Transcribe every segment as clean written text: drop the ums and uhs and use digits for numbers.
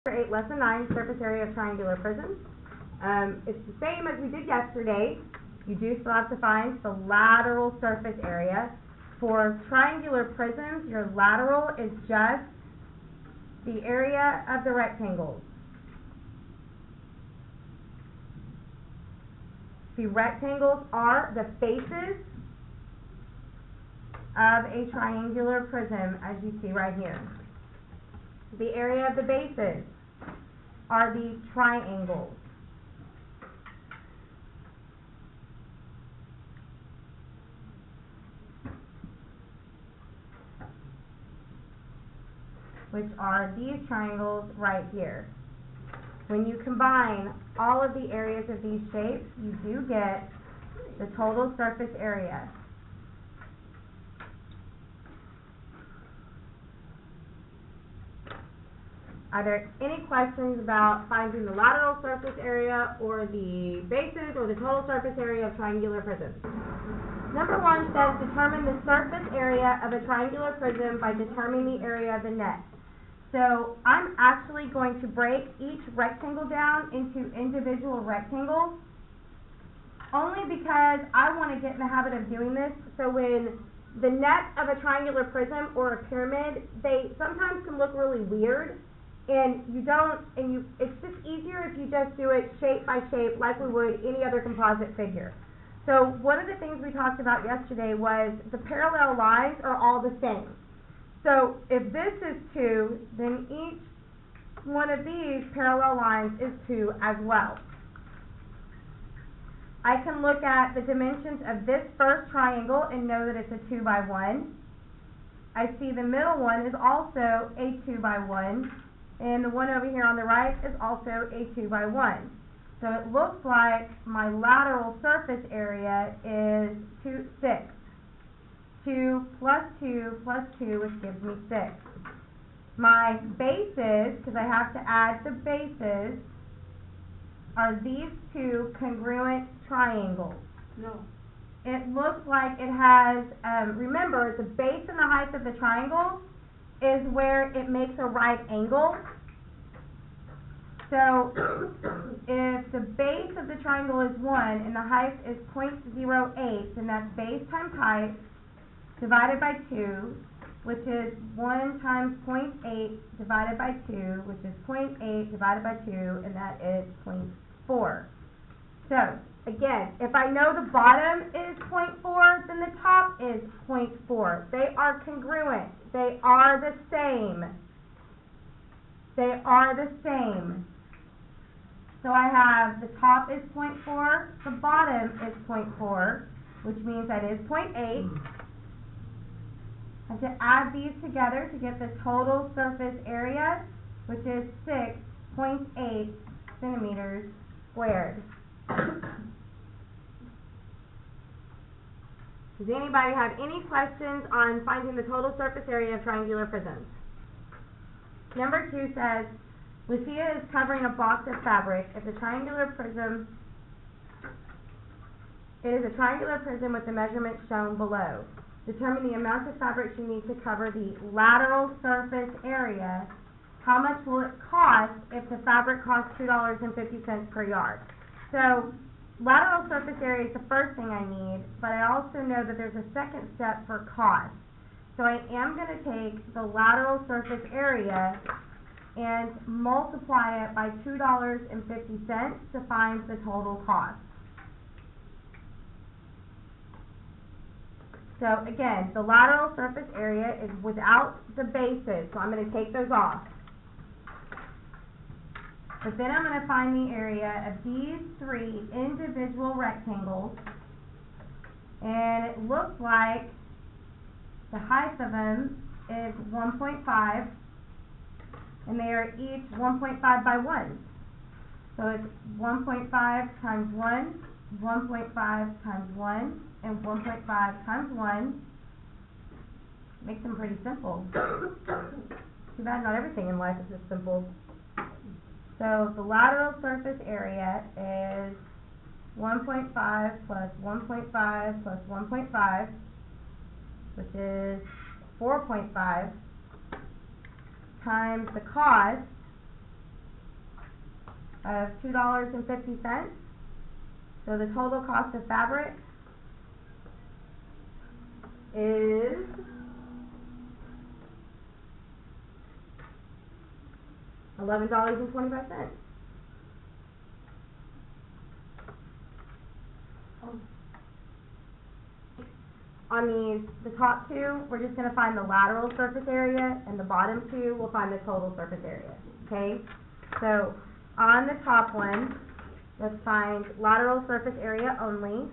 8, lesson 9, surface area of triangular prisms. It's the same as we did yesterday. You do still have to find the lateral surface area. For triangular prisms, your lateral is just the area of the rectangles. The rectangles are the faces of a triangular prism, as you see right here. The area of the bases are the triangles. Which are these triangles right here. When you combine all of the areas of these shapes, you do get the total surface area. Are there any questions about finding the lateral surface area or the bases or the total surface area of triangular prisms? Number 1 says determine the surface area of a triangular prism by determining the area of the net. So I'm actually going to break each rectangle down into individual rectangles only because I want to get in the habit of doing this. So when the net of a triangular prism or a pyramid, they sometimes can look really weird. And it's just easier if you just do it shape by shape like we would any other composite figure. So one of the things we talked about yesterday was the parallel lines are all the same. So if this is 2, then each one of these parallel lines is 2 as well. I can look at the dimensions of this first triangle and know that it's a 2 by 1. I see the middle one is also a 2 by 1. And the one over here on the right is also a 2 by 1. So it looks like my lateral surface area is 6. 2 plus 2 plus 2, which gives me 6. My bases, because I have to add the bases, are these two congruent triangles. No. It looks like it has, remember, the base and the height of the triangle is where it makes a right angle. So if the base of the triangle is 1 and the height is 0.08, then that's base times height divided by 2, which is 1 times 0.8 divided by 2, which is 0.8 divided by 2, and that is 0.4. So again, if I know the bottom is 0.4, then the top is 0.4. They are congruent. They are the same. They are the same. So I have the top is 0.4, the bottom is 0.4, which means that is 0.8. I have to add these together to get the total surface area, which is 6.8 centimeters squared. Does anybody have any questions on finding the total surface area of triangular prisms? Number 2 says, Lucia is covering a box of fabric. It is a triangular prism with the measurements shown below. Determine the amount of fabric you need to cover the lateral surface area. How much will it cost if the fabric costs $2.50 per yard? So lateral surface area is the first thing I need, but I also know that there's a second step for cost. So I am going to take the lateral surface area and multiply it by $2.50 to find the total cost. So again, the lateral surface area is without the bases, so I'm going to take those off. But then I'm going to find the area of these 3 individual rectangles, and it looks like the height of them is 1.5, and they are each 1.5 by 1. So it's 1.5 times 1, 1.5 times 1, and 1.5 times 1. Makes them pretty simple. Too bad not everything in life is this simple. So the lateral surface area is 1.5 plus 1.5 plus 1.5, which is 4.5, times the cost, of $2.50. So the total cost of fabric is $11.25. On the top two, we're just going to find the lateral surface area, and the bottom two, we'll find the total surface area, okay? So, on the top one, let's find lateral surface area only.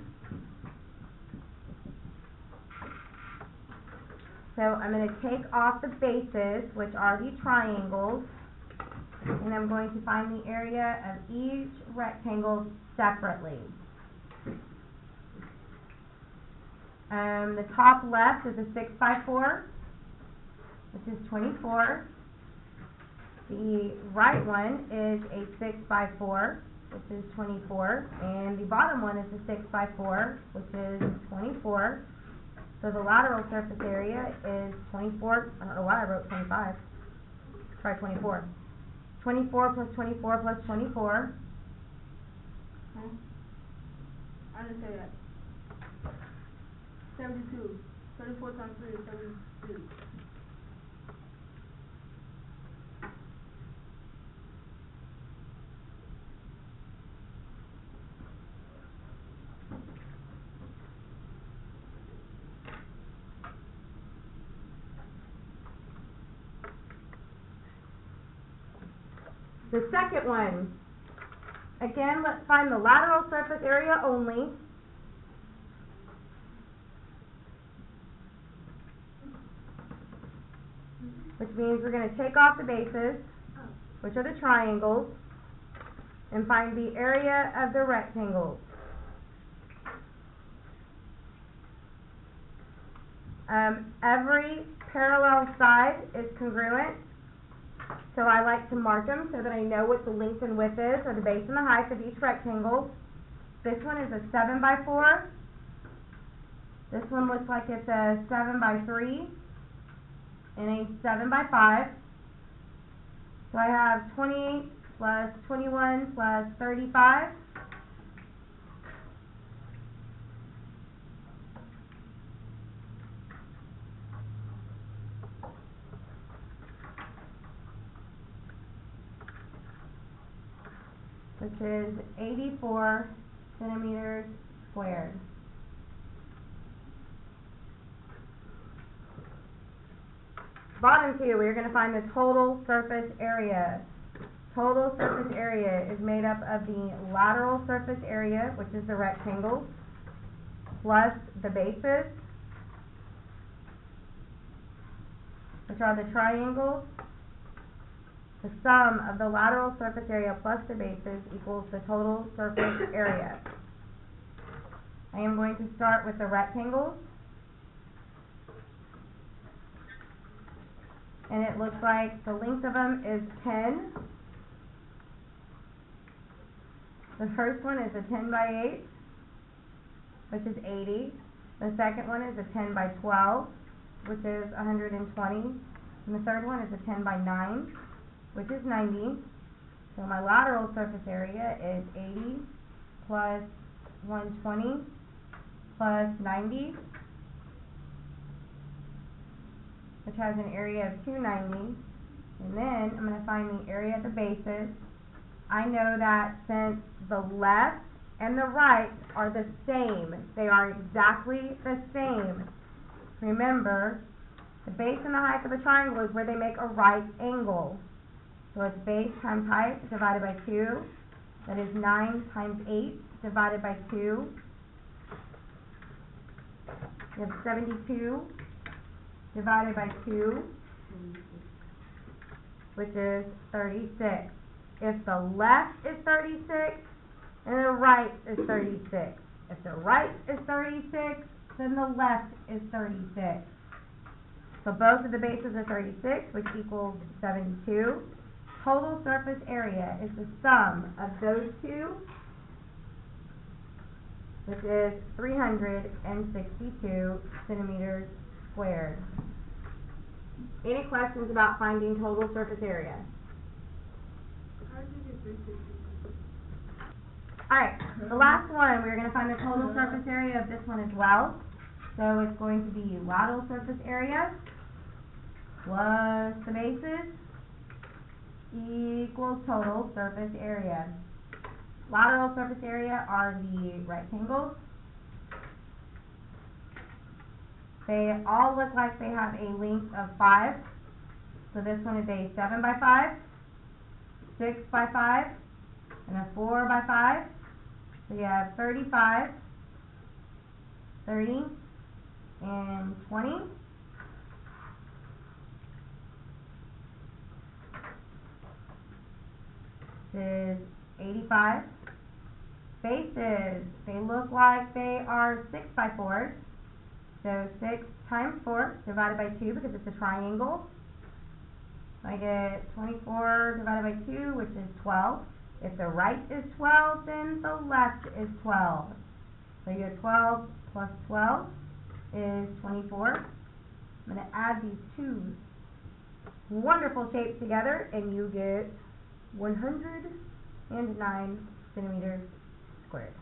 So, I'm going to take off the bases, which are the triangles, and I'm going to find the area of each rectangle separately. The top left is a 6x4, which is 24. The right one is a 6x4, which is 24. And the bottom one is a 6x4, which is 24. So the lateral surface area is 24. I don't know why I wrote 25. Let's try 24. 24 plus 24 plus 24. I didn't say that. 72. 24 times 3 is 72. The second one, again, let's find the lateral surface area only. Which means we're going to take off the bases, which are the triangles, and find the area of the rectangles. Every parallel side is congruent, so I like to mark them so that I know what the length and width is, or the base and the height of each rectangle. This one is a 7x4. This one looks like it's a 7x3. And a 7x5. So I have 28 plus 21 plus 35. Which is 84 centimeters squared. Bottom two, we're going to find the total surface area. Total surface area is made up of the lateral surface area, which is the rectangles, plus the bases, which are the triangles. The sum of the lateral surface area plus the bases equals the total surface area. I am going to start with the rectangles. And it looks like the length of them is 10. The first one is a 10x8, which is 80. The second one is a 10x12, which is 120. And the third one is a 10x9, which is 90. So my lateral surface area is 80 plus 120 plus 90, which has an area of 290, and then I'm going to find the area of the bases. I know that since the left and the right are the same, they are exactly the same. Remember, the base and the height of a triangle is where they make a right angle. So it's base times height divided by 2. That is 9 times 8 divided by 2. You have 72. Divided by 2, which is 36. If the left is 36, and the right is 36. If the right is 36, then the left is 36. So both of the bases are 36, which equals 72. Total surface area is the sum of those two, which is 362 centimeters squared. Any questions about finding total surface area? How did you get Alright, the last one, we're gonna find the total surface area of this one as well. So it's going to be lateral surface area plus the bases equals total surface area. Lateral surface area are the rectangles. They all look like they have a length of 5. So this one is a 7 by 5, 6 by 5, and a 4 by 5. So you have 35, 30, and 20. This is 85. Bases, they look like they are 6 by 4s. So 6 times 4 divided by 2 because it's a triangle. So I get 24 divided by 2, which is 12. If the right is 12, then the left is 12. So you get 12 plus 12 is 24. I'm going to add these two wonderful shapes together, and you get 109 centimeters squared.